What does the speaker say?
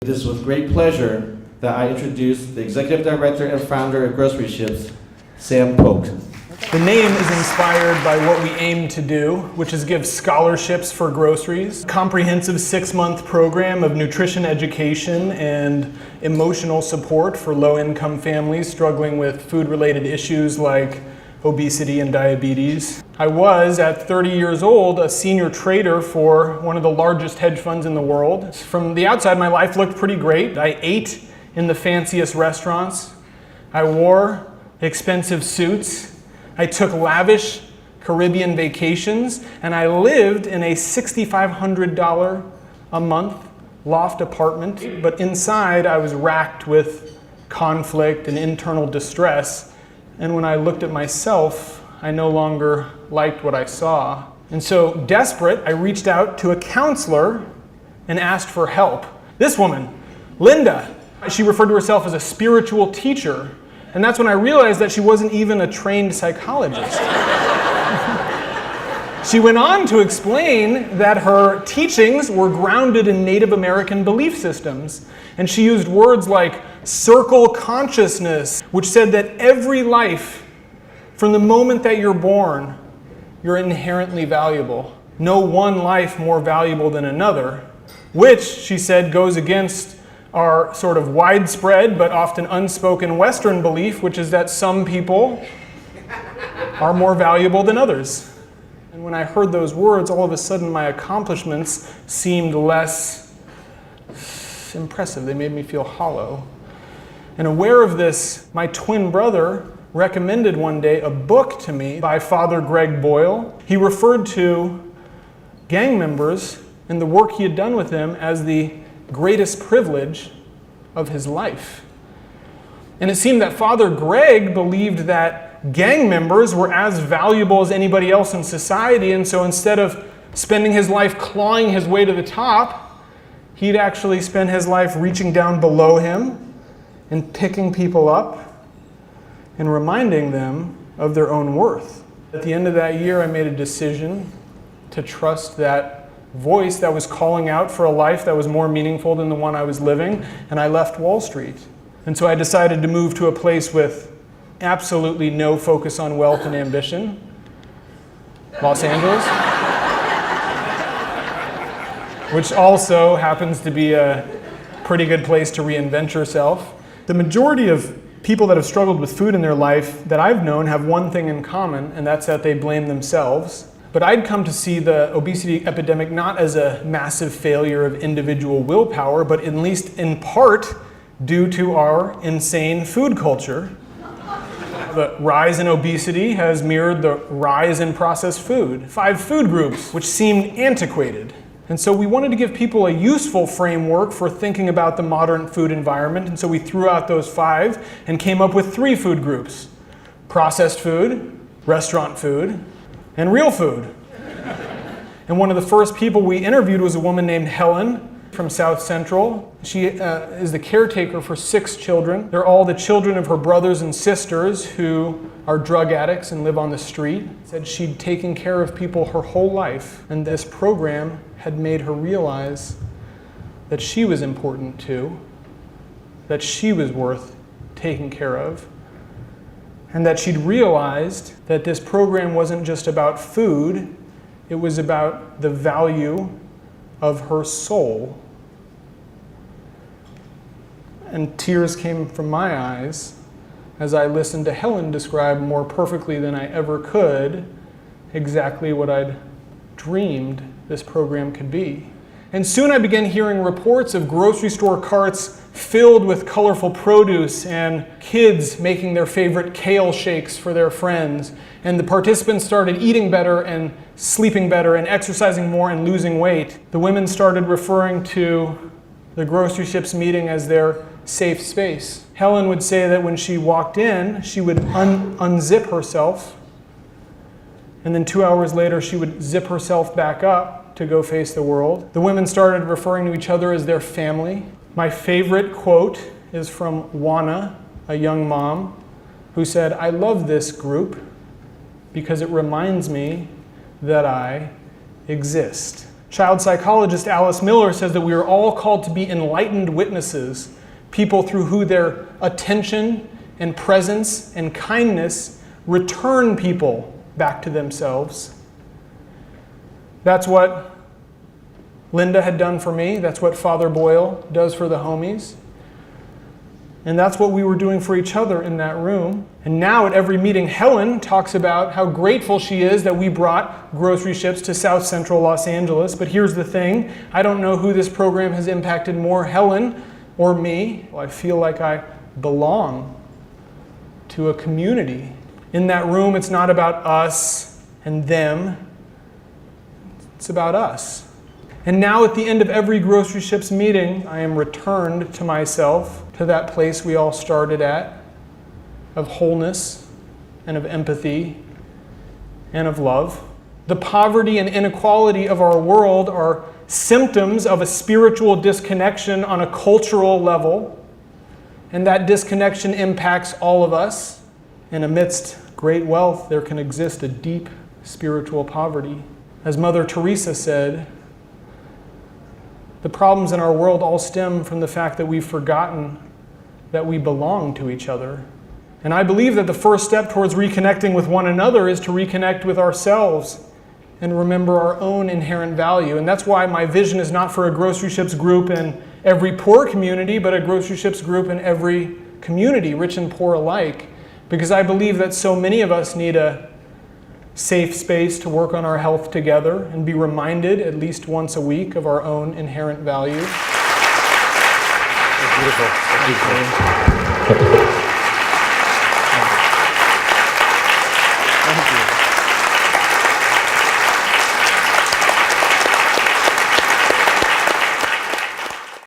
It is with great pleasure that I introduce the Executive Director and Founder of Grocery Ships, Sam Polk. The name is inspired by what we aim to do, which is give scholarships for groceries, a comprehensive 6-month program of nutrition education and emotional support for low-income families struggling with food-related issues like obesity and diabetes. I was, at 30 years old, a senior trader for one of the largest hedge funds in the world. From the outside, my life looked pretty great. I ate in the fanciest restaurants. I wore expensive suits. I took lavish Caribbean vacations, and I lived in a $6,500 a month loft apartment. But inside, I was racked with conflict and internal distress. And when I looked at myself, I no longer liked what I saw. And so, desperate, I reached out to a counselor and asked for help. This woman, Linda, she referred to herself as a spiritual teacher. And that's when I realized that she wasn't even a trained psychologist. She went on to explain that her teachings were grounded in Native American belief systems. And she used words like circle consciousness, which said that every life, from the moment that you're born, you're inherently valuable. No one life more valuable than another, which, she said, goes against our sort of widespread but often unspoken Western belief, which is that some people are more valuable than others. And when I heard those words, all of a sudden my accomplishments seemed less impressive. They made me feel hollow. And aware of this, my twin brother recommended one day a book to me by Father Greg Boyle. He referred to gang members and the work he had done with them as the greatest privilege of his life. And it seemed that Father Greg believed that gang members were as valuable as anybody else in society, and so instead of spending his life clawing his way to the top, he'd actually spend his life reaching down below him and picking people up and reminding them of their own worth. At the end of that year, I made a decision to trust that voice that was calling out for a life that was more meaningful than the one I was living, and I left Wall Street. And so I decided to move to a place with absolutely no focus on wealth and ambition, Los Angeles, which also happens to be a pretty good place to reinvent yourself. The majority of people that have struggled with food in their life that I've known have one thing in common, and that's that they blame themselves. But I'd come to see the obesity epidemic not as a massive failure of individual willpower, but at least in part due to our insane food culture. The rise in obesity has mirrored the rise in processed food. 5 food groups, which seemed antiquated. And so we wanted to give people a useful framework for thinking about the modern food environment, and so we threw out those 5 and came up with 3 food groups: processed food, restaurant food, and real food. And one of the first people we interviewed was a woman named Helen from South Central. She is the caretaker for 6 children. They're all the children of her brothers and sisters who are drug addicts and live on the street. Said she'd taken care of people her whole life, and this program had made her realize that she was important too, that she was worth taking care of, and that she'd realized that this program wasn't just about food, it was about the value of her soul. And tears came from my eyes as I listened to Helen describe more perfectly than I ever could exactly what I'd dreamed this program could be. And soon I began hearing reports of grocery store carts filled with colorful produce and kids making their favorite kale shakes for their friends. And the participants started eating better and sleeping better and exercising more and losing weight. The women started referring to the grocery ships meeting as their safe space. Helen would say that when she walked in, she would unzip herself, and then 2 hours later she would zip herself back up to go face the world. The women started referring to each other as their family. My favorite quote is from Juana, a young mom, who said, "I love this group because it reminds me that I exist." Child psychologist Alice Miller says that we are all called to be enlightened witnesses, people through who their attention and presence and kindness return people back to themselves. That's what Linda had done for me. That's what Father Boyle does for the homies. And that's what we were doing for each other in that room. And now at every meeting, Helen talks about how grateful she is that we brought grocery ships to South Central Los Angeles. But here's the thing. I don't know who this program has impacted more, Helen or me. I feel like I belong to a community. In that room, it's not about us and them. It's about us. And now at the end of every grocery ships meeting, I am returned to myself, to that place we all started at, of wholeness and of empathy and of love. The poverty and inequality of our world are symptoms of a spiritual disconnection on a cultural level, and that disconnection impacts all of us. And amidst great wealth, there can exist a deep spiritual poverty. As Mother Teresa said, the problems in our world all stem from the fact that we've forgotten that we belong to each other. And I believe that the first step towards reconnecting with one another is to reconnect with ourselves and remember our own inherent value. And that's why my vision is not for a grocery ships group in every poor community, but a grocery ships group in every community, rich and poor alike. Because I believe that so many of us need a safe space to work on our health together and be reminded at least once a week of our own inherent value. Beautiful. Beautiful.